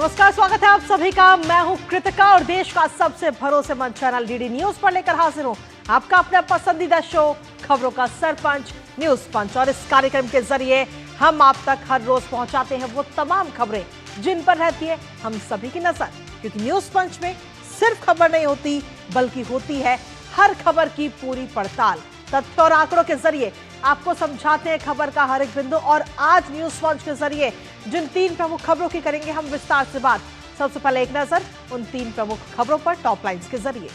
नमस्कार, स्वागत है आप सभी का। मैं हूं कृतिका और देश का सबसे भरोसेमंद चैनल डीडी न्यूज पर लेकर हाजिर हूं आपका अपना पसंदीदा शो खबरों का सरपंच न्यूज पंच। और इस कार्यक्रम के जरिए हम आप तक हर रोज पहुंचाते हैं वो तमाम खबरें जिन पर रहती है हम सभी की नजर, क्योंकि न्यूज पंच में सिर्फ खबर नहीं होती बल्कि होती है हर खबर की पूरी पड़ताल। तथ्य और आंकड़ों के जरिए आपको समझाते हैं खबर का हर एक बिंदु। और आज न्यूज पंच के जरिए जिन 3 प्रमुख खबरों की करेंगे हम विस्तार से बात। सबसे पहले एक नजर उन 3 प्रमुख खबरों पर टॉप लाइंस के जरिए।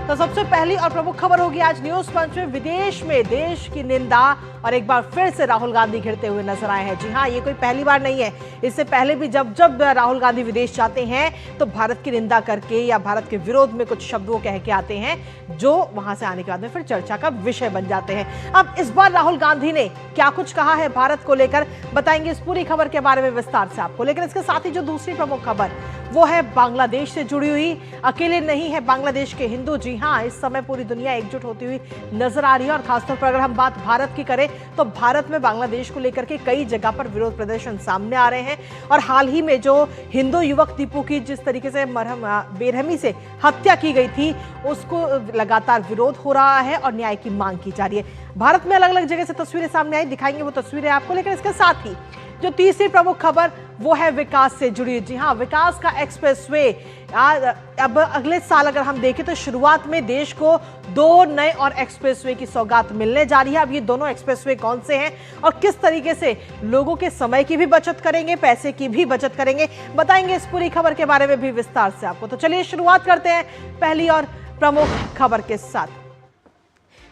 तो सबसे पहली और प्रमुख खबर होगी आज न्यूज पंच में विदेश में देश की निंदा, और एक बार फिर से राहुल गांधी घिरते हुए नजर आए हैं। जी हां, ये कोई पहली बार नहीं है। इससे पहले भी जब राहुल गांधी विदेश जाते हैं तो भारत की निंदा करके या भारत के विरोध में कुछ शब्द वो कह के आते हैं जो वहां से आने के बाद में फिर चर्चा का विषय बन जाते हैं। अब इस बार राहुल गांधी ने क्या कुछ कहा है भारत को लेकर, बताएंगे इस पूरी खबर के बारे में विस्तार से आपको। लेकिन इसके साथ ही जो दूसरी प्रमुख खबर वो है बांग्लादेश से जुड़ी हुई। अकेले नहीं है बांग्लादेश के हिंदू। जी हां, इस समय पूरी दुनिया एकजुट होती हुई नजर आ रही है। और खासतौर पर अगर हम बात भारत की करें तो भारत में बांग्लादेश को लेकर के कई जगह पर विरोध प्रदर्शन सामने आ रहे हैं। और हाल ही में जो हिंदू युवक दीपू की जिस तरीके से बेरहमी से हत्या की गई थी उसको लगातार विरोध हो रहा है और न्याय की मांग की जा रही है। भारत में अलग अलग जगह से तस्वीरें सामने आई, दिखाएंगे वो तस्वीरें आपको। लेकिन इसके साथ ही जो तीसरी प्रमुख खबर वो है विकास से जुड़ी। जी हां, विकास का एक्सप्रेसवे। अब अगले साल अगर हम देखें तो शुरुआत में देश को 2 नए और एक्सप्रेसवे की सौगात मिलने जा रही है। अब ये दोनों एक्सप्रेसवे कौन से हैं और किस तरीके से लोगों के समय की भी बचत करेंगे, पैसे की भी बचत करेंगे, बताएंगे इस पूरी खबर के बारे में भी विस्तार से आपको। तो चलिए शुरुआत करते हैं पहली और प्रमुख खबर के साथ,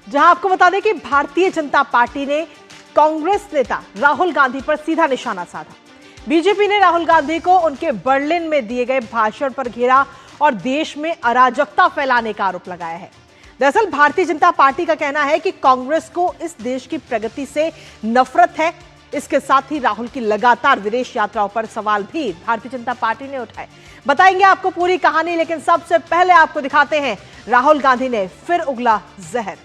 जहां आपको बता दें कि भारतीय जनता पार्टी ने कांग्रेस नेता राहुल गांधी पर सीधा निशाना साधा। बीजेपी ने राहुल गांधी को उनके बर्लिन में दिए गए भाषण पर घेरा और देश में अराजकता फैलाने का आरोप लगाया है। दरअसल भारतीय जनता पार्टी का कहना है कि कांग्रेस को इस देश की प्रगति से नफरत है। इसके साथ ही राहुल की लगातार विदेश यात्राओं पर सवाल भी भारतीय जनता पार्टी ने उठाए। बताएंगे आपको पूरी कहानी, लेकिन सबसे पहले आपको दिखाते हैं राहुल गांधी ने फिर उगला जहर।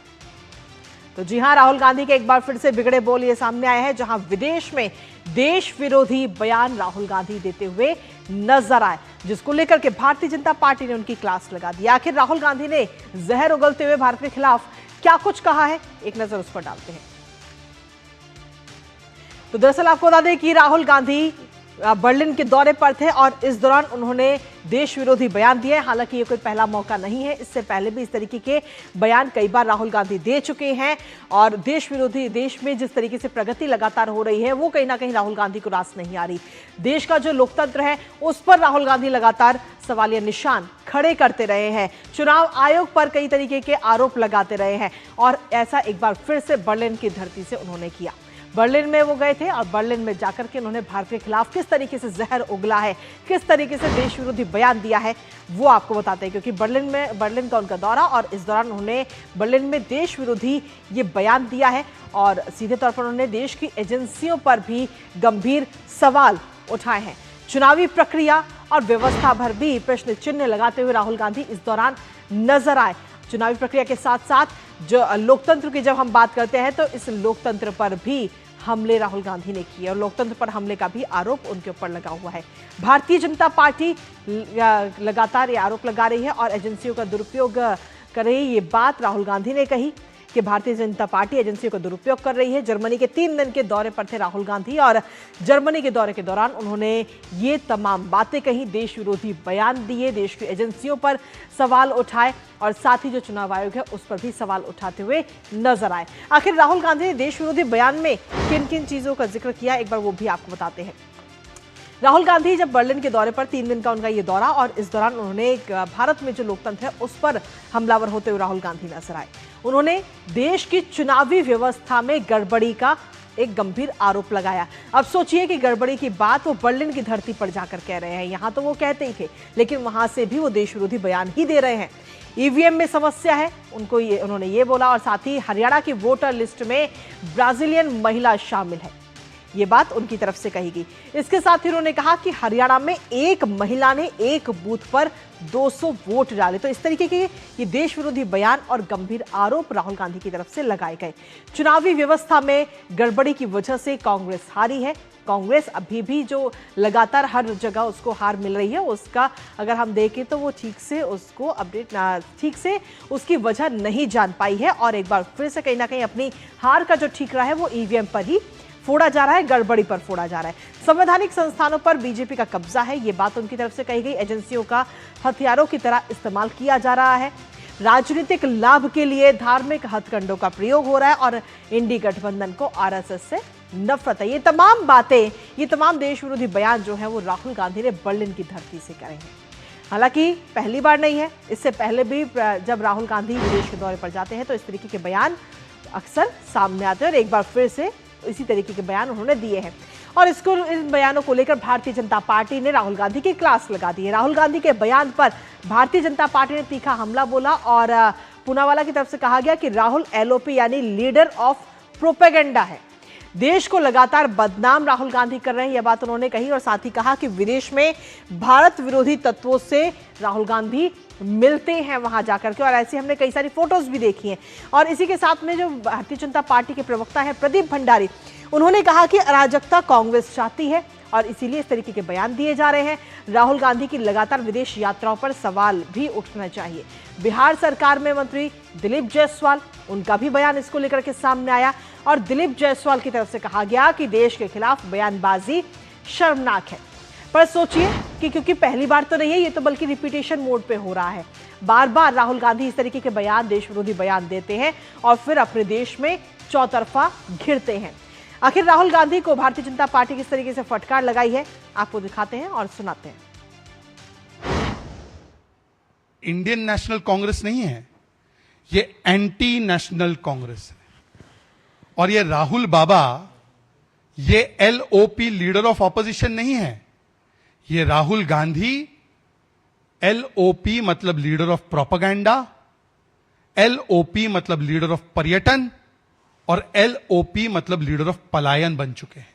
तो जी हां, राहुल गांधी के एक बार फिर से बिगड़े बोल ये सामने आए हैं, जहां विदेश में देश विरोधी बयान राहुल गांधी देते हुए नजर आए, जिसको लेकर के भारतीय जनता पार्टी ने उनकी क्लास लगा दी। आखिर राहुल गांधी ने जहर उगलते हुए भारत के खिलाफ क्या कुछ कहा है, एक नजर उस पर डालते हैं। तो दरअसल आपको बता दें कि राहुल गांधी बर्लिन के दौरे पर थे और इस दौरान उन्होंने देश विरोधी बयान दिए। हालांकि ये कोई पहला मौका नहीं है, इससे पहले भी इस तरीके के बयान कई बार राहुल गांधी दे चुके हैं। और देश विरोधी, देश में जिस तरीके से प्रगति लगातार हो रही है वो कहीं ना कहीं राहुल गांधी को रास नहीं आ रही। देश का जो लोकतंत्र है उस पर राहुल गांधी लगातार सवालिया निशान खड़े करते रहे हैं, चुनाव आयोग पर कई तरीके के आरोप लगाते रहे हैं। और ऐसा एक बार फिर से बर्लिन की धरती से उन्होंने किया। बर्लिन में वो गए थे और बर्लिन में जाकर के उन्होंने भारत के खिलाफ किस तरीके से जहर उगला है, किस तरीके से देश विरोधी बयान दिया है वो आपको बताते हैं। क्योंकि बर्लिन का उनका दौरा और इस दौरान उन्होंने बर्लिन में देश विरोधी ये बयान दिया है और सीधे तौर पर उन्होंने देश की एजेंसियों पर भी गंभीर सवाल उठाए हैं। चुनावी प्रक्रिया और व्यवस्था पर भी प्रश्न चिन्ह लगाते हुए राहुल गांधी इस दौरान नजर आए। चुनावी प्रक्रिया के साथ साथ जो लोकतंत्र की जब हम बात करते हैं तो इस लोकतंत्र पर भी हमले राहुल गांधी ने किए और लोकतंत्र पर हमले का भी आरोप उनके ऊपर लगा हुआ है। भारतीय जनता पार्टी लगातार ये आरोप लगा रही है और एजेंसियों का दुरुपयोग कर रही है। ये बात राहुल गांधी ने कही कि भारतीय जनता पार्टी एजेंसियों का दुरुपयोग कर रही है। जर्मनी के 3 दिन के दौरे पर थे राहुल गांधी और जर्मनी के दौरे के दौरान उन्होंने ये तमाम बातें कही, देश विरोधी बयान दिए, देश की एजेंसियों पर सवाल उठाए और साथ ही जो चुनाव आयोग है उस पर भी सवाल उठाते हुए नजर आए। आखिर राहुल गांधी ने देश विरोधी बयान में किन किन चीजों का जिक्र किया, एक बार वो भी आपको बताते हैं। राहुल गांधी जब बर्लिन के दौरे पर 3 दिन का उनका ये दौरा और इस दौरान उन्होंने भारत में जो लोकतंत्र है उस पर हमलावर होते हुए राहुल गांधी नजर आए। उन्होंने देश की चुनावी व्यवस्था में गड़बड़ी का एक गंभीर आरोप लगाया। अब सोचिए कि गड़बड़ी की बात वो बर्लिन की धरती पर जाकर कह रहे हैं। यहां तो वो कहते ही थे, लेकिन वहां से भी वो देश विरोधी बयान ही दे रहे हैं। ईवीएम में समस्या है उन्होंने ये बोला और साथ ही हरियाणा की वोटर लिस्ट में ब्राजीलियन महिला शामिल है। ये बात उनकी तरफ से कही गई। इसके साथ ही उन्होंने कहा कि हरियाणा में एक महिला ने एक बूथ पर 200 वोट डाले। तो इस तरीके के ये देश विरोधी बयान और गंभीर आरोप राहुल गांधी की तरफ से लगाए गए। चुनावी व्यवस्था में गड़बड़ी की वजह से कांग्रेस हारी है। कांग्रेस अभी भी जो लगातार हर जगह उसको हार मिल रही है, उसका अगर हम देखें तो वो ठीक से उसको अपडेट ठीक से उसकी वजह नहीं जान पाई है और एक बार फिर से कहीं ना कहीं अपनी हार का जो ठीकरा है वो ईवीएम पर ही फोड़ा जा रहा है, गड़बड़ी पर फोड़ा जा रहा है। संवैधानिक संस्थानों पर बीजेपी का कब्जा है, ये बात उनकी तरफ से कही गई। एजेंसियों का हथियारों की तरह इस्तेमाल किया जा रहा है, राजनीतिक लाभ के लिए धार्मिक हथकंडों का प्रयोग हो रहा है और इंडी गठबंधन को आरएसएस से नफरत है। ये तमाम बातें, ये तमाम देश विरोधी बयान जो है वो राहुल गांधी ने बर्लिन की धरती से करे हैं। हालांकि पहली बार नहीं है, इससे पहले भी जब राहुल गांधी विदेश के दौरे पर जाते हैं तो इस तरीके के बयान अक्सर सामने आते हैं और एक बार फिर से इसी तरीके के बयान उन्होंने दिए हैं। और इन बयानों को लेकर भारतीय जनता पार्टी ने राहुल गांधी की क्लास लगा दी है। राहुल गांधी के बयान पर भारतीय जनता पार्टी ने तीखा हमला बोला और पूनावाला की तरफ से कहा गया कि राहुल एलओपी यानी लीडर ऑफ प्रोपेगेंडा है। देश को लगातार बदनाम राहुल गांधी कर रहे हैं, यह बात उन्होंने कही और साथ ही कहा कि विदेश में भारत विरोधी तत्वों से राहुल गांधी मिलते हैं वहां जाकर के, और ऐसी हमने कई सारी फोटोज भी देखी हैं। और इसी के साथ में जो भारतीय जनता पार्टी के प्रवक्ता है प्रदीप भंडारी, उन्होंने कहा कि अराजकता कांग्रेस चाहती है और इसीलिए इस तरीके के बयान दिए जा रहे हैं। राहुल गांधी की लगातार विदेश यात्राओं पर सवाल भी उठना चाहिए। बिहार सरकार में मंत्री दिलीप जायसवाल, उनका भी बयान इसको लेकर के सामने आया और दिलीप जायसवाल की तरफ से कहा गया कि देश के खिलाफ बयानबाजी शर्मनाक है। पर सोचिए कि क्योंकि पहली बार तो नहीं है ये, तो बल्कि रिपीटेशन मोड पे हो रहा है। बार बार राहुल गांधी इस तरीके के बयान, देश विरोधी बयान देते हैं और फिर अपने देश में चौतरफा घिरते हैं। आखिर राहुल गांधी को भारतीय जनता पार्टी किस तरीके से फटकार लगाई है, आपको दिखाते हैं और सुनाते हैं। इंडियन नेशनल कांग्रेस नहीं है, ये एंटी नेशनल कांग्रेस है। और ये राहुल बाबा ये एलओपी लीडर ऑफ ऑपोजिशन नहीं है, ये राहुल गांधी एलओपी मतलब लीडर ऑफ प्रोपेगेंडा, एलओपी मतलब लीडर ऑफ पर्यटन और एलओपी मतलब लीडर ऑफ पलायन बन चुके हैं।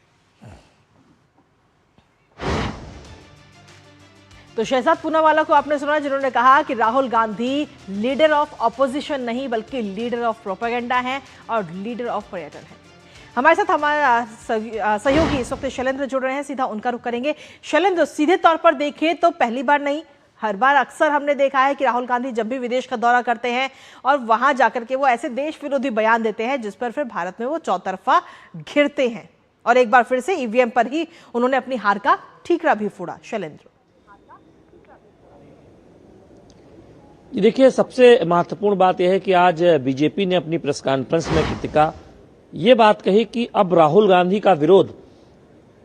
तो शहजाद पूनावाला को आपने सुना, जिन्होंने कहा कि Rahul Gandhi leader of opposition नहीं बल्कि लीडर ऑफ प्रोपेगेंडा है और लीडर ऑफ पर्यटन है। हमारे साथ हमारा सहयोगी इस वक्त शैलेंद्र जुड़ रहे हैं, सीधा उनका रुख करेंगे। शैलेंद्र, सीधे तौर पर देखें तो पहली बार नहीं, हर बार अक्सर हमने देखा है कि राहुल गांधी जब भी विदेश का दौरा करते हैं और वहां जाकर के वो ऐसे देश विरोधी बयान देते हैं जिस पर फिर भारत में वो चौतरफा घिरते हैं और एक बार फिर से ईवीएम पर ही उन्होंने अपनी हार का ठीकरा भी फोड़ा। शैलेंद्र, देखिए, सबसे महत्वपूर्ण बात यह है कि आज बीजेपी ने अपनी प्रेस कॉन्फ्रेंस में कृतिका ये बात कही कि अब राहुल गांधी का विरोध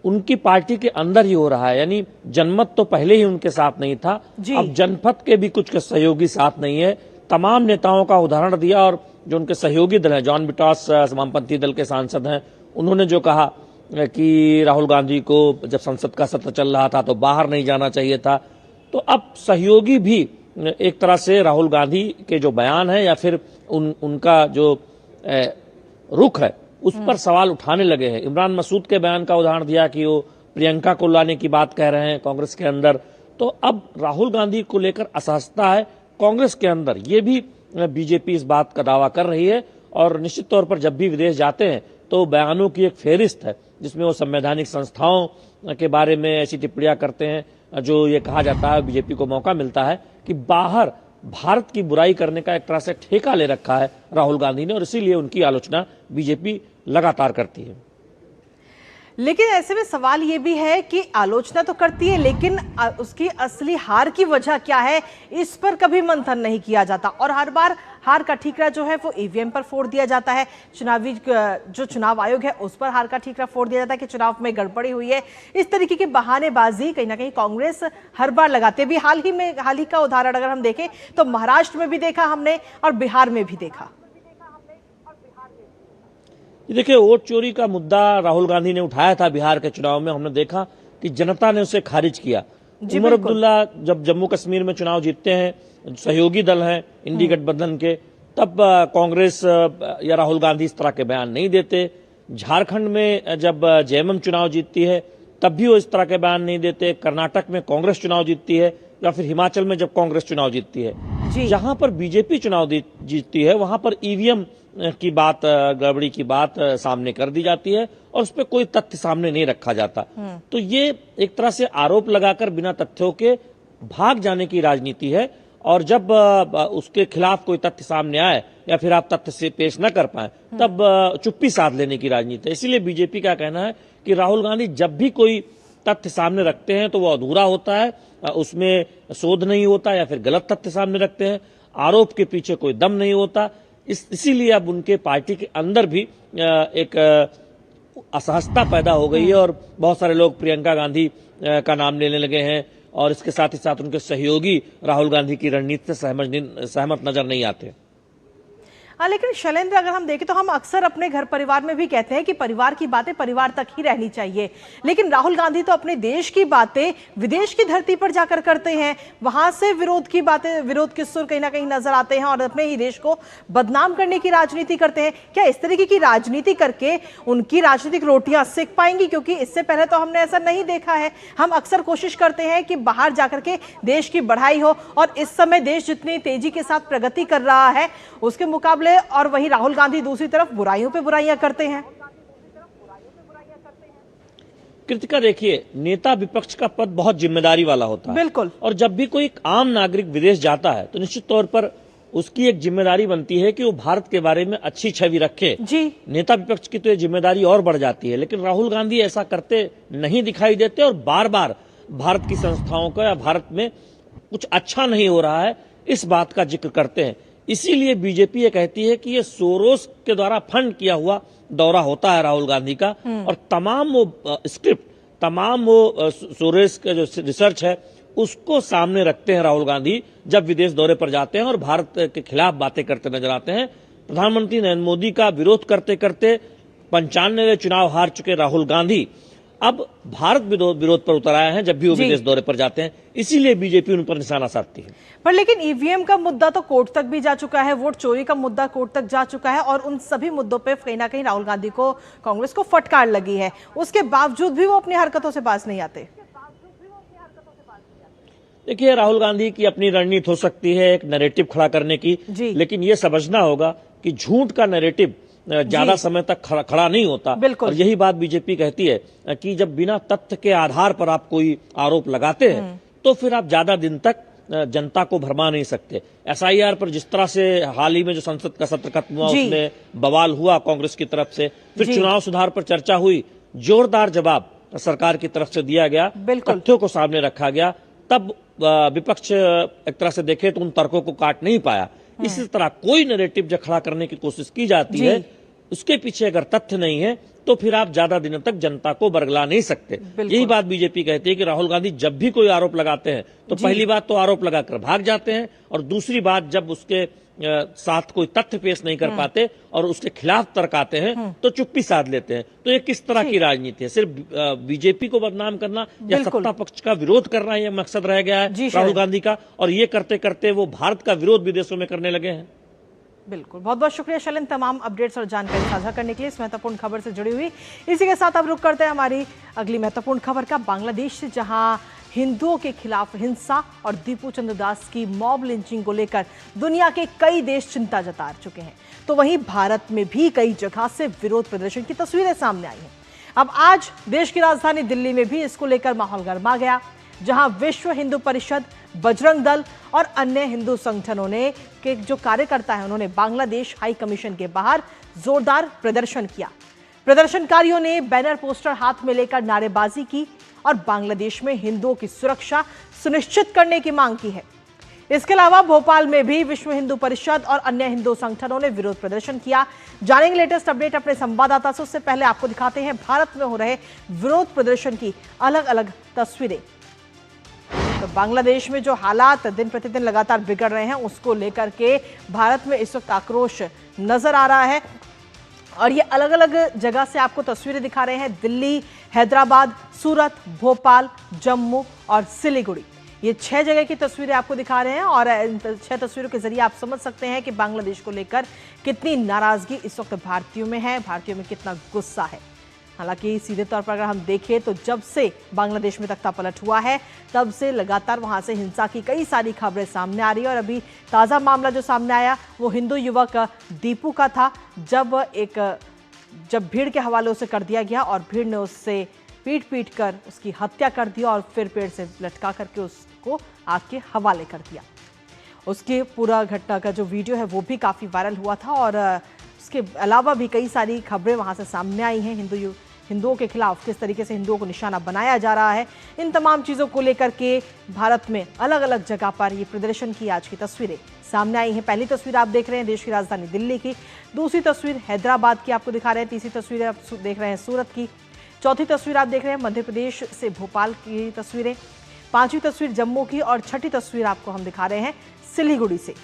उनकी पार्टी के अंदर ही हो रहा है। यानी जनमत तो पहले ही उनके साथ नहीं था, अब जनपद के भी कुछ के सहयोगी साथ नहीं है। तमाम नेताओं का उदाहरण दिया और जो उनके सहयोगी दल है, जॉन बिटॉस वामपंथी दल के सांसद हैं, उन्होंने जो कहा कि राहुल गांधी को जब संसद का सत्र चल रहा था तो बाहर नहीं जाना चाहिए था। तो अब सहयोगी भी एक तरह से राहुल गांधी के जो बयान है या फिर उनका जो रुख है उस पर सवाल उठाने लगे हैं। इमरान मसूद के बयान का उदाहरण दिया कि वो प्रियंका को लाने की बात कह रहे हैं कांग्रेस के अंदर। तो अब राहुल गांधी को लेकर असहजता है कांग्रेस के अंदर, ये भी बीजेपी इस बात का दावा कर रही है। और निश्चित तौर पर जब भी विदेश जाते हैं तो बयानों की एक फेहरिस्त है जिसमें वो संवैधानिक संस्थाओं के बारे में ऐसी टिप्पणियां करते हैं जो ये कहा जाता है बीजेपी को मौका मिलता है कि बाहर भारत की बुराई करने का एक तरह से ठेका ले रखा है राहुल गांधी ने और इसीलिए उनकी आलोचना बीजेपी लगातार करती है। लेकिन ऐसे में सवाल ये भी है कि आलोचना तो करती है लेकिन उसकी असली हार की वजह क्या है, इस पर कभी मंथन नहीं किया जाता और हर बार हार का ठीकरा जो है वो ईवीएम पर फोड़ दिया जाता है। जो चुनाव आयोग है उस पर हार का ठीकरा फोड़ दिया जाता है कि चुनाव में गड़बड़ी हुई है। इस तरीके की बहानेबाजी कहीं ना कहीं कांग्रेस हर बार लगाते भी। हाल ही का उदाहरण अगर हम देखें तो महाराष्ट्र में भी देखा हमने और बिहार में भी देखा। देखिए, वोट चोरी का मुद्दा राहुल गांधी ने उठाया था बिहार के चुनाव में, हमने देखा कि जनता ने उसे खारिज किया। उमर अब्दुल्ला जब जम्मू कश्मीर में चुनाव जीतते हैं, सहयोगी दल हैं इंडी गठबंधन के, तब कांग्रेस या राहुल गांधी इस तरह के बयान नहीं देते। झारखंड में जब जेएमएम चुनाव जीतती है तब भी वो इस तरह के बयान नहीं देते, कर्नाटक में कांग्रेस चुनाव जीतती है, या फिर हिमाचल में जब कांग्रेस चुनाव जीतती है। जहां पर बीजेपी चुनाव जीतती है वहां पर ईवीएम की बात, गड़बड़ी की बात सामने कर दी जाती है और उस पर कोई तथ्य सामने नहीं रखा जाता। तो ये एक तरह से आरोप लगाकर बिना तथ्यों के भाग जाने की राजनीति है, और जब उसके खिलाफ कोई तथ्य सामने आए या फिर आप तथ्य से पेश न कर पाए तब चुप्पी साध लेने की राजनीति है। इसीलिए बीजेपी का कहना है कि राहुल गांधी जब भी कोई तथ्य सामने रखते हैं तो वो अधूरा होता है, उसमें शोध नहीं होता, या फिर गलत तथ्य सामने रखते हैं, आरोप के पीछे कोई दम नहीं होता। इसीलिए अब उनके पार्टी के अंदर भी एक असहजता पैदा हो गई है और बहुत सारे लोग प्रियंका गांधी का नाम लेने लगे हैं, और इसके साथ ही साथ उनके सहयोगी राहुल गांधी की रणनीति से सहमत नजर नहीं आते। हाँ, लेकिन शैलेंद्र, अगर हम देखें तो हम अक्सर अपने घर परिवार में भी कहते हैं कि परिवार की बातें परिवार तक ही रहनी चाहिए, लेकिन राहुल गांधी तो अपने देश की बातें विदेश की धरती पर जाकर करते हैं, वहां से विरोध की बातें, विरोध के सुर कहीं ना कहीं नजर आते हैं और अपने ही देश को बदनाम करने की राजनीति करते हैं। क्या इस तरीके की राजनीति करके उनकी राजनीतिक रोटियां सेक पाएंगी? क्योंकि इससे पहले तो हमने ऐसा नहीं देखा है। हम अक्सर कोशिश करते हैं कि बाहर जाकर के देश की बढ़ाई हो, और इस समय देश जितनी तेजी के साथ प्रगति कर रहा है उसके मुकाबले, और वहीं राहुल गांधी दूसरी तरफ बुराइयों पे बुराइयां करते हैं। कृतिका, देखिए, नेता विपक्ष का पद बहुत जिम्मेदारी वाला होता है। बिल्कुल। और जब भी कोई आम नागरिक विदेश जाता है तो निश्चित तौर पर उसकी एक जिम्मेदारी बनती है कि वो भारत के बारे में अच्छी छवि रखे। जी। नेता विपक्ष की तो ये जिम्मेदारी और बढ़ जाती है, लेकिन राहुल गांधी ऐसा करते नहीं दिखाई देते और बार बार भारत की संस्थाओं का या भारत में कुछ अच्छा नहीं हो रहा है इस बात का जिक्र करते हैं। इसीलिए बीजेपी ये कहती है कि ये सोरोस के द्वारा फंड किया हुआ दौरा होता है राहुल गांधी का, और तमाम वो स्क्रिप्ट, तमाम वो सोरोस का जो रिसर्च है उसको सामने रखते हैं राहुल गांधी जब विदेश दौरे पर जाते हैं और भारत के खिलाफ बातें करते नजर आते हैं। प्रधानमंत्री नरेंद्र मोदी का विरोध करते करते 95वें चुनाव हार चुके राहुल गांधी अब भारत विरोध पर उतर आए हैं जब भी वो विदेश दौरे पर जाते हैं, इसीलिए बीजेपी उन पर निशाना साधती है। पर लेकिन ईवीएम का मुद्दा तो कोर्ट तक भी जा चुका है, वोट चोरी का मुद्दा कोर्ट तक जा चुका है, और उन सभी मुद्दों पे कहीं ना कहीं राहुल गांधी को, कांग्रेस को फटकार लगी है। उसके बावजूद भी वो अपनी हरकतों से बाज नहीं आते। देखिए, राहुल गांधी की अपनी रणनीति हो सकती है एक नैरेटिव खड़ा करने की, लेकिन ये समझना होगा कि झूठ का नैरेटिव ज्यादा समय तक खड़ा नहीं होता। और यही बात बीजेपी कहती है कि जब बिना तथ्य के आधार पर आप कोई आरोप लगाते हैं तो फिर आप ज्यादा दिन तक जनता को भरमा नहीं सकते। एसआईआर पर जिस तरह से हाल ही में जो संसद का सत्र खत्म हुआ उसमें बवाल हुआ कांग्रेस की तरफ से, फिर चुनाव सुधार पर चर्चा हुई, जोरदार जवाब सरकार की तरफ से दिया गया, तथ्यों को सामने रखा गया, तब विपक्ष एक तरह से देखे तो उन तर्कों को काट नहीं पाया। इसी तरह कोई नैरेटिव जो खड़ा करने की कोशिश की जाती है उसके पीछे अगर तथ्य नहीं है तो फिर आप ज्यादा दिनों तक जनता को बरगला नहीं सकते। यही बात बीजेपी कहती है कि राहुल गांधी जब भी कोई आरोप लगाते हैं तो पहली बात तो आरोप लगाकर भाग जाते हैं, और दूसरी बात जब उसके साथ कोई तथ्य पेश नहीं कर पाते और उसके खिलाफ तर्क आते हैं तो चुप्पी साध लेते हैं। तो ये किस तरह की राजनीति है? सिर्फ बीजेपी को बदनाम करना या सत्ता पक्ष का विरोध करना ये मकसद रह गया है राहुल गांधी का, और ये करते करते वो भारत का विरोध विदेशों में करने लगे हैं। बिल्कुल, बहुत बहुत शुक्रिया शैलेंद्र तमाम अपडेट्स और जानकारी साझा करने के लिए इस महत्वपूर्ण खबर से जुड़ी हुई। इसी के साथ अब रुक करते हैं हमारी अगली महत्वपूर्ण खबर का, बांग्लादेश से, जहां हिंदुओं के खिलाफ हिंसा और दीपू चंद्र दास की मॉब लिंचिंग को लेकर दुनिया के कई देश चिंता जता चुके हैं, तो वहीं भारत में भी कई जगह से विरोध प्रदर्शन की तस्वीरें सामने आई हैं। अब आज देश की राजधानी दिल्ली में भी इसको लेकर माहौल गर्मा गया, जहां विश्व हिंदू परिषद, बजरंग दल और अन्य हिंदू संगठनों ने के जो कार्यकर्ता हैं उन्होंने बांग्लादेश हाई कमीशन के बाहर जोरदार प्रदर्शन किया। प्रदर्शनकारियों ने बैनर पोस्टर हाथ में लेकर नारेबाजी की और बांग्लादेश में हिंदुओं की सुरक्षा सुनिश्चित करने की मांग की है। इसके अलावा भोपाल में भी विश्व हिंदू परिषद और अन्य हिंदू संगठनों ने विरोध प्रदर्शन किया। जानेंगे लेटेस्ट अपडेट अपने संवाददाता से, उससे पहले आपको दिखाते हैं भारत में हो रहे विरोध प्रदर्शन की अलग अलग तस्वीरें। तो बांग्लादेश में जो हालात दिन प्रतिदिन लगातार बिगड़ रहे हैं उसको लेकर के भारत में इस वक्त आक्रोश नजर आ रहा है, और ये अलग अलग जगह से आपको तस्वीरें दिखा रहे हैं। दिल्ली, हैदराबाद, सूरत, भोपाल, जम्मू और सिलीगुड़ी, ये 6 जगह की तस्वीरें आपको दिखा रहे हैं और इन 6 तस्वीरों के जरिए आप समझ सकते हैं कि बांग्लादेश को लेकर कितनी नाराजगी इस वक्त भारतीयों में है, भारतीयों में कितना गुस्सा है। हालांकि सीधे तौर पर अगर हम देखें तो जब से बांग्लादेश में तख्ता पलट हुआ है तब से लगातार वहां से हिंसा की कई सारी खबरें सामने आ रही है और अभी ताज़ा मामला जो सामने आया वो हिंदू युवक दीपू का था, जब भीड़ के हवाले उसे कर दिया गया और भीड़ ने उससे पीट कर उसकी हत्या कर दी और फिर पेड़ से लटका करके उसको आग के हवाले कर दिया। उसके पूरा घटना का जो वीडियो है वो भी काफ़ी वायरल हुआ था और उसके अलावा भी कई सारी खबरें वहाँ से सामने आई हैं। हिंदुओं के खिलाफ किस तरीके से हिंदुओं को निशाना बनाया जा रहा है, इन तमाम चीज़ों को लेकर के भारत में अलग अलग जगह पर ये प्रदर्शन की आज की तस्वीरें सामने आई हैं। पहली तस्वीर आप देख रहे हैं देश की राजधानी दिल्ली की, दूसरी तस्वीर हैदराबाद की आपको दिखा रहे हैं, तीसरी तस्वीर आप देख रहे हैं सूरत की, चौथी तस्वीर आप देख रहे हैं मध्य प्रदेश से भोपाल की तस्वीरें, पांचवी तस्वीर जम्मू की और छठी तस्वीर आपको हम दिखा रहे हैं सिलीगुड़ी से।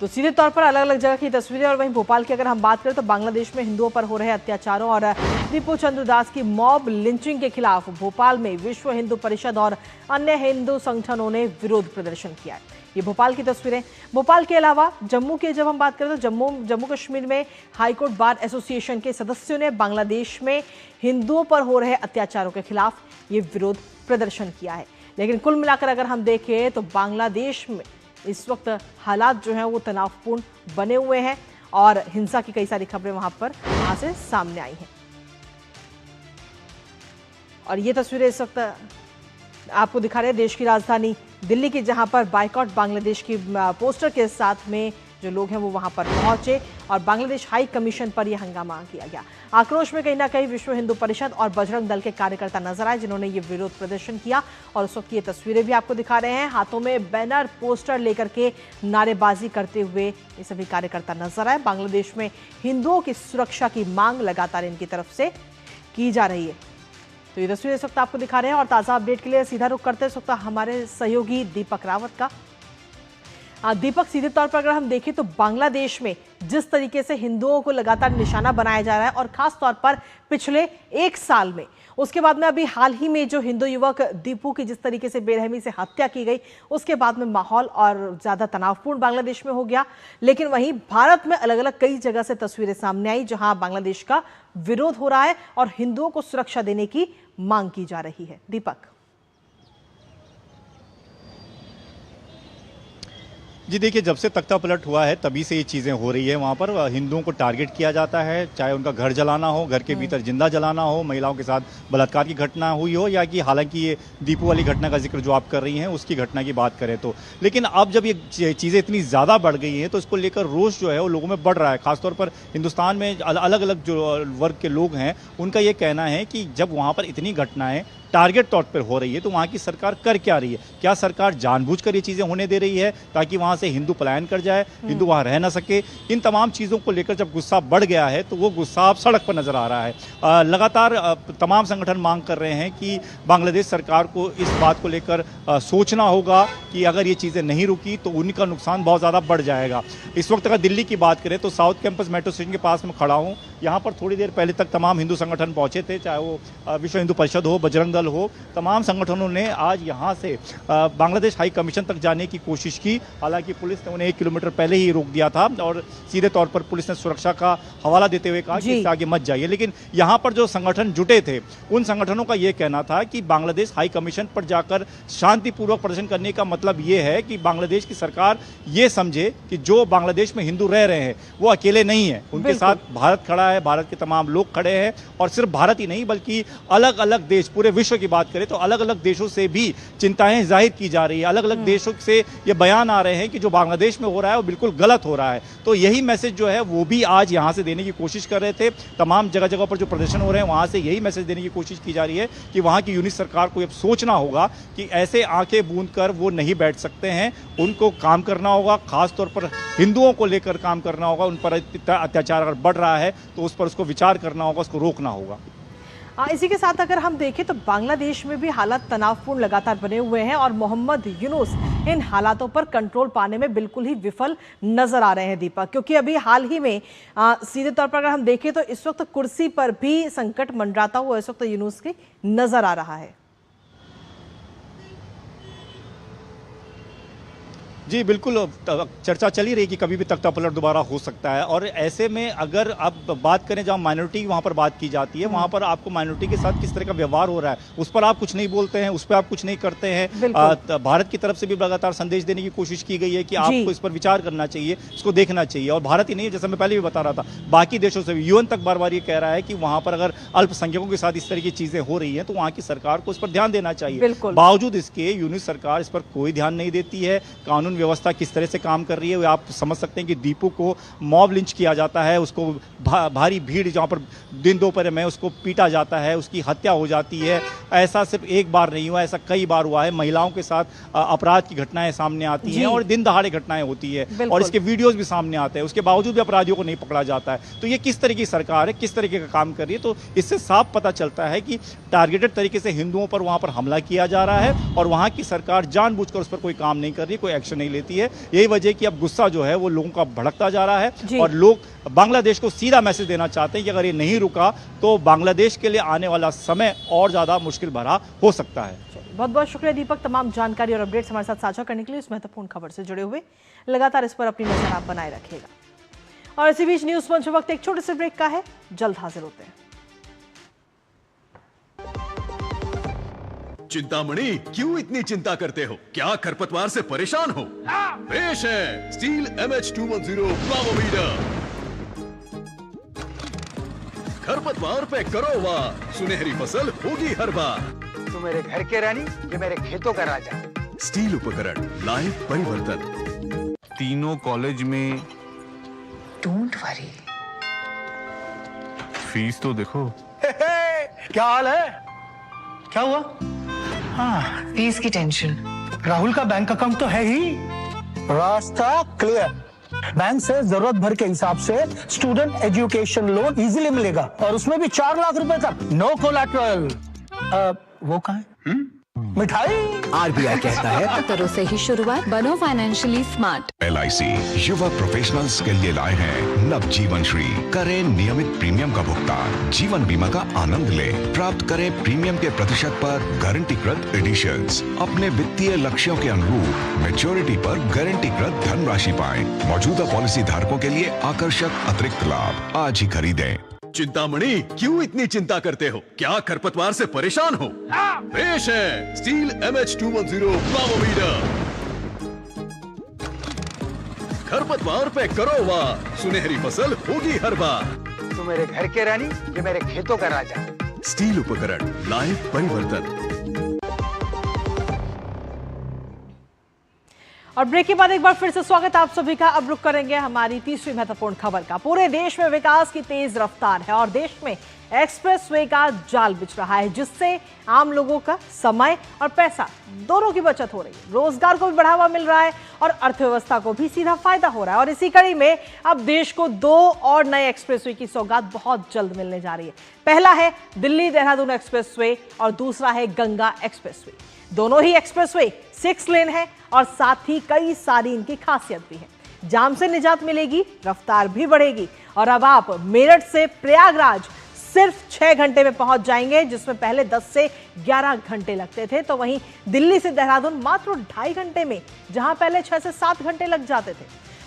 तो सीधे तौर पर अलग अलग जगह की तस्वीरें। और वहीं भोपाल की अगर हम बात करें तो बांग्लादेश में हिंदुओं पर हो रहे अत्याचारों और दीपू चंद्र दास की मॉब लिंचिंग के खिलाफ भोपाल में विश्व हिंदू परिषद और अन्य हिंदू संगठनों ने विरोध प्रदर्शन किया है। ये भोपाल की तस्वीरें। भोपाल के अलावा जम्मू की जब हम बात करें तो जम्मू कश्मीर में हाईकोर्ट बार एसोसिएशन के सदस्यों ने बांग्लादेश में हिंदुओं पर हो रहे अत्याचारों के खिलाफ ये विरोध प्रदर्शन किया है। लेकिन कुल मिलाकर अगर हम देखें तो बांग्लादेश में इस वक्त हालात जो हैं वो तनावपूर्ण बने हुए हैं और हिंसा की कई सारी खबरें वहां से सामने आई हैं। और ये तस्वीरें इस वक्त आपको दिखा रहे हैं देश की राजधानी दिल्ली की, जहां पर बायकॉट बांग्लादेश की पोस्टर के साथ में जो लोग हैं वो वहां पर पहुंचे और बांग्लादेश हाई कमीशन पर यह हंगामा किया गया। आक्रोश में कहीं ना कहीं विश्व हिंदू परिषद और बजरंग दल के कार्यकर्ता नजर आए जिन्होंने ये विरोध प्रदर्शन किया और उस वक्त ये तस्वीरें भी आपको दिखा रहे हैं। हाथों में बैनर पोस्टर लेकर के नारेबाजी करते हुए ये सभी कार्यकर्ता नजर आए। बांग्लादेश में हिंदुओं की सुरक्षा की मांग लगातार इनकी तरफ से की जा रही है। तो ये तस्वीर इस वक्त आपको दिखा रहे हैं और ताज़ा अपडेट के लिए सीधा रुख करते हैं इस वक्त हमारे सहयोगी दीपक रावत का। दीपक, सीधे तौर पर अगर हम देखें तो बांग्लादेश में जिस तरीके से हिंदुओं को लगातार निशाना बनाया जा रहा है और खास तौर पर पिछले 1 साल में, उसके बाद में अभी हाल ही में जो हिंदू युवक दीपू की जिस तरीके से बेरहमी से हत्या की गई, उसके बाद में माहौल और ज्यादा तनावपूर्ण बांग्लादेश में हो गया। लेकिन वहीं भारत में अलग अलग कई जगह से तस्वीरें सामने आई जहां बांग्लादेश का विरोध हो रहा है और हिंदुओं को सुरक्षा देने की मांग की जा रही है। दीपक जी देखिए, जब से तख्ता पलट हुआ है तभी से ये चीज़ें हो रही है। वहाँ पर हिंदुओं को टारगेट किया जाता है, चाहे उनका घर जलाना हो, घर के भीतर जिंदा जलाना हो, महिलाओं के साथ बलात्कार की घटना हुई हो, या कि हालांकि ये दीपू वाली घटना का जिक्र जो आप कर रही हैं उसकी घटना की बात करें तो। लेकिन अब जब ये चीज़ें इतनी ज़्यादा बढ़ गई हैं तो इसको लेकर रोष जो है वो लोगों में बढ़ रहा है। खासतौर पर हिंदुस्तान में अलग अलग जो वर्ग के लोग हैं उनका ये कहना है कि जब वहाँ पर इतनी घटनाएं टारगेट तौर पर हो रही है तो वहाँ की सरकार कर क्या रही है? क्या सरकार जानबूझकर ये चीज़ें होने दे रही है ताकि वहाँ से हिंदू पलायन कर जाए, हिंदू वहाँ रह ना सके? इन तमाम चीज़ों को लेकर जब गुस्सा बढ़ गया है तो वो गुस्सा अब सड़क पर नजर आ रहा है। लगातार तमाम संगठन मांग कर रहे हैं कि बांग्लादेश सरकार को इस बात को लेकर सोचना होगा कि अगर ये चीज़ें नहीं रुकी तो उनका नुकसान बहुत ज़्यादा बढ़ जाएगा। इस वक्त अगर दिल्ली की बात करें तो साउथ कैंपस मेट्रो स्टेशन के पास में खड़ा हूँ। यहाँ पर थोड़ी देर पहले तक तमाम हिंदू संगठन पहुँचे थे, चाहे वो विश्व हिंदू परिषद हो, बजरंग दल हो, तमाम संगठनों ने आज यहाँ से बांग्लादेश हाई कमीशन तक जाने की कोशिश की। हालांकि पुलिस ने उन्हें 1 किलोमीटर पहले ही रोक दिया था और सीधे तौर पर पुलिस ने सुरक्षा का हवाला देते हुए कहा कि इससे आगे मत जाइए। लेकिन यहाँ पर जो संगठन जुटे थे उन संगठनों का ये कहना था कि बांग्लादेश हाई कमीशन पर जाकर शांतिपूर्वक प्रदर्शन करने का मतलब ये है कि बांग्लादेश की सरकार ये समझे कि जो बांग्लादेश में हिंदू रह रहे हैं वो अकेले नहीं है, उनके साथ भारत खड़ा है, भारत के तमाम लोग खड़े हैं। और सिर्फ भारत ही नहीं बल्कि अलग अलग देश, पूरे विश्व की बात करें तो अलग अलग देशों से भी चिंताएं जाहिर की जा रही है। अलग अलग देशों से ये बयान आ रहे हैं कि जो बांग्लादेश में हो रहा है वो बिल्कुल गलत हो रहा है। तो यही मैसेज जो है वो भी आज यहाँ से देने की कोशिश कर रहे थे। तमाम जगह जगह पर जो प्रदर्शन हो रहे हैं वहाँ से यही मैसेज देने की कोशिश की जा रही है कि वहाँ की यूनिट सरकार को अब सोचना होगा कि ऐसे आंखें बूंद कर वो नहीं बैठ सकते हैं, उनको काम करना होगा। खासतौर पर हिंदुओं को लेकर काम करना होगा। उन पर अत्याचार अगर बढ़ रहा है तो उस पर उसको विचार करना होगा, उसको रोकना होगा। इसी के साथ अगर हम देखें तो बांग्लादेश में भी हालात तनावपूर्ण लगातार बने हुए हैं और मोहम्मद यूनुस इन हालातों पर कंट्रोल पाने में बिल्कुल ही विफल नजर आ रहे हैं दीपक, क्योंकि अभी हाल ही में सीधे तौर पर अगर हम देखें तो इस वक्त कुर्सी पर भी संकट मंडराता हुआ इस वक्त यूनुस की नजर आ रहा है। जी बिल्कुल, चर्चा चली रही कि कभी भी तख्ता पलट दोबारा हो सकता है, और ऐसे में अगर आप बात करें जहां माइनॉरिटी वहां पर बात की जाती है, वहां पर आपको माइनॉरिटी के साथ किस तरह का व्यवहार हो रहा है उस पर आप कुछ नहीं बोलते हैं, उस पर आप कुछ नहीं करते हैं। भारत की तरफ से भी लगातार संदेश देने की कोशिश की गई है कि आपको इस पर विचार करना चाहिए, इसको देखना चाहिए। और भारत ही नहीं, जैसा मैं पहले भी बता रहा था, बाकी देशों से भी यूएन तक बार बार ये कह रहा है कि वहां पर अगर अल्पसंख्यकों के साथ इस तरह की चीजें हो रही हैं तो वहां की सरकार को इस पर ध्यान देना चाहिए। बावजूद इसके यूनिट सरकार इस पर कोई ध्यान नहीं देती है। कानून व्यवस्था किस तरह से काम कर रही है आप समझ सकते हैं कि दीपू को मॉब लिंच किया जाता है, उसको भारी भीड़ जहां पर दिन दोपहर में उसको पीटा जाता है, उसकी हत्या हो जाती है। ऐसा सिर्फ एक बार नहीं हुआ, ऐसा कई बार हुआ है। महिलाओं के साथ अपराध की घटनाएं सामने आती हैं और दिन दहाड़े घटनाएं होती है और इसके वीडियोस भी सामने आते हैं, उसके बावजूद भी अपराधियों को नहीं पकड़ा जाता है। तो ये किस तरह की सरकार है, किस तरीके का काम कर रही है? तो इससे साफ पता चलता है कि टारगेटेड तरीके से हिंदुओं पर वहां पर हमला किया जा रहा है और वहां की सरकार जानबूझकर उस पर कोई काम नहीं कर रही, कोई एक्शन नहीं लेती है। यही वजह कि अब गुस्सा जो है वो लोगों का भड़कता जा रहा है और लोग बांग्लादेश को सीधा मैसेज देना चाहते हैं कि अगर ये नहीं रुका तो बांग्लादेश के लिए आने वाला समय और ज्यादा मुश्किल भरा हो सकता है। बहुत बहुत शुक्रिया दीपक, तमाम जानकारी और अपडेट्स हमारे साथ साझा करने के लिए। इस महत्वपूर्ण खबर से जुड़े हुए लगातार इस पर अपनी नजर आप बनाए रखिएगा। और इसी बीच न्यूज पंच वक्त एक छोटे से ब्रेक का है, जल्द हाजिर होते हैं। चिंतामणि, क्यों इतनी चिंता करते हो? क्या खरपतवार से परेशान हो? पेश है स्टील MH210 प्लावोवीडर। खरपतवार पे करो वार, सुनहरी फसल होगी हर बार। तू मेरे घर के रानी, ये मेरे खेतों का राजा। स्टील उपकरण लाए परिवर्तन। तीनों कॉलेज में डोंट वरी, फीस तो देखो। क्या हाल है? क्या हुआ? हाँ फीस की टेंशन। राहुल का बैंक अकाउंट तो है ही, रास्ता क्लियर। बैंक से जरूरत भर के हिसाब से स्टूडेंट एजुकेशन लोन इजीली मिलेगा और उसमें भी 4 लाख रुपए तक, नो कोलैटरल। वो कहाँ है? मिठाई। RBI कहता है करो से ही शुरुआत, बनो फाइनेंशियली स्मार्ट। LIC युवा प्रोफेशनल्स के लिए लाए हैं नव जीवन श्री। करें नियमित प्रीमियम का भुगतान, जीवन बीमा का आनंद लें, प्राप्त करें प्रीमियम के प्रतिशत पर गारंटीकृत एडिशंस। अपने वित्तीय लक्ष्यों के अनुरूप मैच्योरिटी पर गारंटीकृत धनराशि पाएं। मौजूदा पॉलिसी धारकों के लिए आकर्षक अतिरिक्त लाभ। आज ही खरीदें। चिंतामणि, क्यों इतनी चिंता करते हो? क्या खरपतवार से परेशान हो? पेश है स्टील MH210 प्लावोवीडर। खरपतवार पे करो वार, सुनहरी फसल होगी हर बार। तू मेरे घर के रानी, ये मेरे खेतों का राजा। स्टील उपकरण लाए परिवर्तन। और ब्रेक के बाद एक बार फिर से स्वागत आप सभी का। अब रुक करेंगे हमारी तीसरी महत्वपूर्ण खबर का। पूरे देश में विकास की तेज रफ्तार है और देश में एक्सप्रेसवे का जाल बिछ रहा है, जिससे आम लोगों का समय और पैसा दोनों की बचत हो रही है, रोजगार को भी बढ़ावा मिल रहा है और अर्थव्यवस्था को भी सीधा फायदा हो रहा है। और इसी कड़ी में अब देश को 2 और नए एक्सप्रेसवे की सौगात बहुत जल्द मिलने जा रही है। पहला है दिल्ली देहरादून एक्सप्रेसवे और दूसरा है गंगा एक्सप्रेसवे। दोनों ही एक्सप्रेसवे 6 लेन है और साथ ही कई सारी इनकी खासियत भी है। जाम से निजात मिलेगी, रफ्तार भी बढ़ेगी और अब आप मेरठ से प्रयागराज सिर्फ 6 घंटे में पहुंच जाएंगे, जिसमें पहले 10 से 11 घंटे लगते थे। तो वहीं दिल्ली से देहरादून मात्र 2.5 घंटे में, जहां पहले 6 से 7 घंटे लग जाते थे।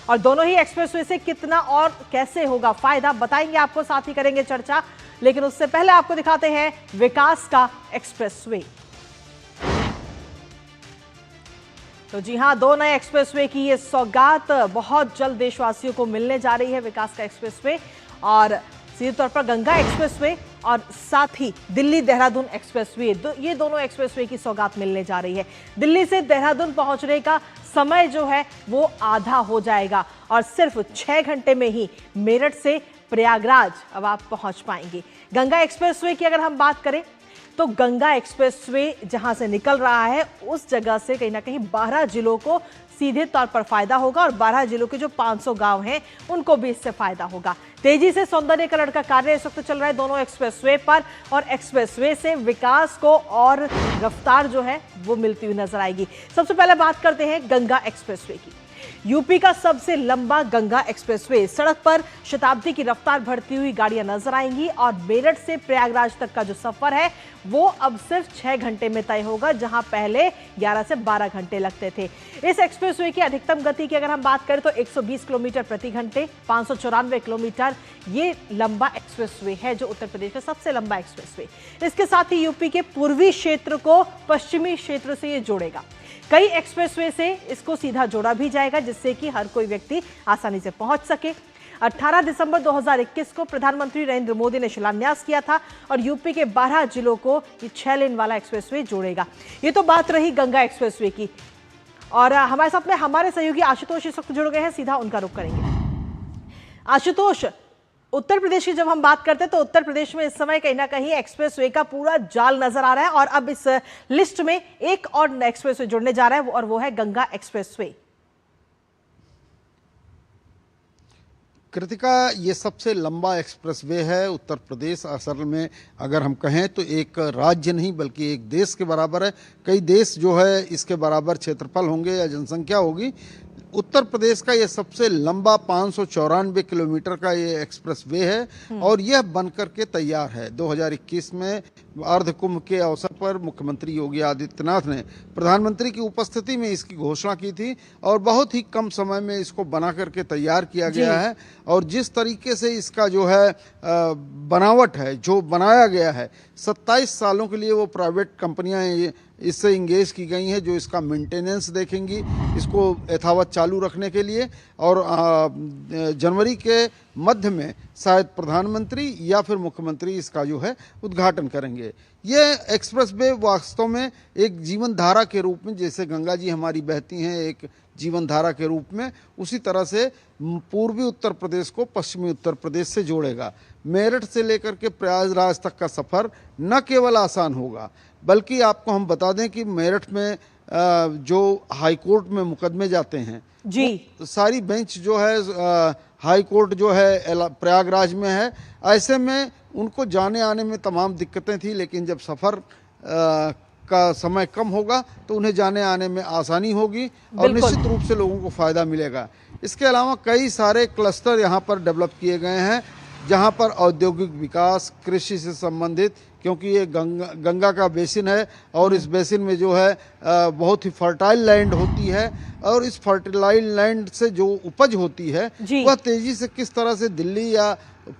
और दोनों ही एक्सप्रेसवे से कितना और कैसे होगा फायदा बताएंगे आपको, साथ ही करेंगे चर्चा। लेकिन उससे पहले आपको दिखाते हैं विकास का एक्सप्रेसवे। तो जी हां, 2 नए एक्सप्रेसवे की ये सौगात बहुत जल्द देशवासियों को मिलने जा रही है। विकास का एक्सप्रेसवे और सीधे तौर पर गंगा एक्सप्रेसवे और साथ ही दिल्ली देहरादून एक्सप्रेसवे, ये दोनों एक्सप्रेसवे की सौगात मिलने जा रही है। दिल्ली से देहरादून पहुंचने का समय जो है वो आधा हो जाएगा और सिर्फ 6 घंटे में ही मेरठ से प्रयागराज अब आप पहुंच पाएंगे। गंगा एक्सप्रेसवे की अगर हम बात करें तो गंगा एक्सप्रेसवे जहां से निकल रहा है उस जगह से कहीं ना कहीं 12 जिलों को सीधे तौर पर फायदा होगा और 12 जिलों के जो 500 गांव हैं उनको भी इससे फायदा होगा। तेजी से सौंदर्यीकरण का कार्य इस वक्त चल रहा है दोनों एक्सप्रेसवे पर और एक्सप्रेसवे से विकास को और रफ्तार जो है वो मिलती हुई नजर आएगी। सबसे पहले बात करते हैं गंगा एक्सप्रेसवे की। यूपी का सबसे लंबा गंगा एक्सप्रेसवे। सड़क पर शताब्दी की रफ्तार बढ़ती हुई गाड़ियां नजर आएंगी और मेरठ से प्रयागराज तक का जो सफर है वो अब सिर्फ 6 घंटे में तय होगा, जहां पहले 11 से 12 घंटे लगते थे। इस एक्सप्रेसवे की अधिकतम गति की अगर हम बात करें तो 120 किलोमीटर प्रति घंटे, 594 किलोमीटर ये लंबा एक्सप्रेसवे है, जो उत्तर प्रदेश का सबसे लंबा एक्सप्रेसवे। इसके साथ ही यूपी के पूर्वी क्षेत्र को पश्चिमी क्षेत्र से ये जोड़ेगा। कई एक्सप्रेसवे से इसको सीधा जोड़ा भी जाएगा, जिससे कि हर कोई व्यक्ति आसानी से पहुंच सके। 18 दिसंबर 2021 को प्रधानमंत्री नरेंद्र मोदी ने शिलान्यास किया था और यूपी के 12 जिलों को ये 6 लेन वाला एक्सप्रेसवे जोड़ेगा। ये तो बात रही गंगा एक्सप्रेसवे की, और हमारे साथ में हमारे सहयोगी आशुतोष इस वक्त जुड़ गए हैं, सीधा उनका रुख करेंगे। आशुतोष, उत्तर प्रदेश की जब हम बात करते हैं तो उत्तर प्रदेश में इस समय कहीं ना कहीं एक्सप्रेसवे का पूरा जाल नजर आ रहा है, और अब इस लिस्ट में एक और एक्सप्रेसवे जुड़ने जा रहा है और वो है गंगा एक्सप्रेसवे। कृतिका, ये सबसे लंबा एक्सप्रेसवे है उत्तर प्रदेश। असल में अगर हम कहें तो एक राज्य नहीं बल्कि एक देश के बराबर है। कई देश जो है इसके बराबर क्षेत्रफल होंगे या जनसंख्या होगी। उत्तर प्रदेश का ये सबसे लंबा 594 किलोमीटर का ये एक्सप्रेसवे है और यह बनकर के तैयार है। 2021 में अर्ध कुंभ के अवसर पर मुख्यमंत्री योगी आदित्यनाथ ने प्रधानमंत्री की उपस्थिति में इसकी घोषणा की थी और बहुत ही कम समय में इसको बना करके तैयार किया गया है। और जिस तरीके से इसका जो है बनावट है, जो बनाया गया है, 27 सालों के लिए वो प्राइवेट कंपनियां इससे इंगेज की गई हैं जो इसका मेंटेनेंस देखेंगी, इसको यथावत चालू रखने के लिए। और जनवरी के मध्य में शायद प्रधानमंत्री या फिर मुख्यमंत्री इसका जो है उद्घाटन करेंगे। ये एक्सप्रेसवे वास्तव में एक जीवन धारा के रूप में, जैसे गंगा जी हमारी बहती हैं एक जीवन धारा के रूप में, उसी तरह से पूर्वी उत्तर प्रदेश को पश्चिमी उत्तर प्रदेश से जोड़ेगा। मेरठ से लेकर के प्रयागराज तक का सफ़र न केवल आसान होगा बल्कि आपको हम बता दें कि मेरठ में जो हाई कोर्ट में मुकदमे जाते हैं जी, सारी बेंच जो है हाई कोर्ट जो है प्रयागराज में है। ऐसे में उनको जाने आने में तमाम दिक्कतें थी, लेकिन जब सफ़र का समय कम होगा तो उन्हें जाने आने में आसानी होगी और निश्चित रूप से लोगों को फ़ायदा मिलेगा। इसके अलावा कई सारे क्लस्टर यहाँ पर डेवलप किए गए हैं जहाँ पर औद्योगिक विकास, कृषि से संबंधित, क्योंकि ये गंगा का बेसिन है और इस बेसिन में जो है बहुत ही फर्टाइल लैंड होती है और इस फर्टिलाइल लैंड से जो उपज होती है वह तेज़ी से किस तरह से दिल्ली या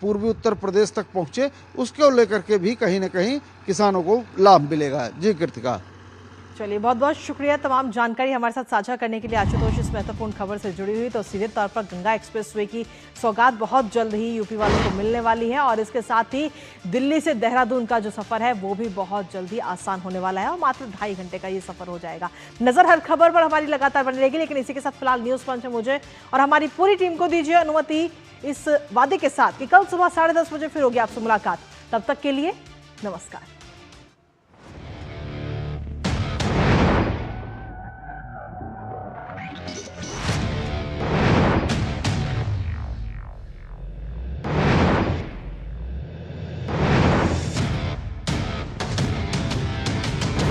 पूर्वी उत्तर प्रदेश तक पहुँचे, उसको लेकर के भी कहीं ना कहीं किसानों को लाभ मिलेगा। जी कृतिका। चलिए, बहुत बहुत शुक्रिया तमाम जानकारी हमारे साथ साझा करने के लिए आशुतोष। इस महत्वपूर्ण खबर से जुड़ी हुई तो सीधे तौर पर गंगा एक्सप्रेसवे की सौगात बहुत जल्द ही यूपी वालों को मिलने वाली है और इसके साथ ही दिल्ली से देहरादून का जो सफर है वो भी बहुत जल्दी आसान होने वाला है और मात्र 2.5 घंटे का ये सफर हो जाएगा। नजर हर खबर पर हमारी लगातार बनी रहेगी, लेकिन इसी के साथ फिलहाल न्यूज पंच में मुझे और हमारी पूरी टीम को दीजिए अनुमति इस वादे के साथ कि कल सुबह 10:30 बजे फिर होगी आपसे मुलाकात। तब तक के लिए नमस्कार।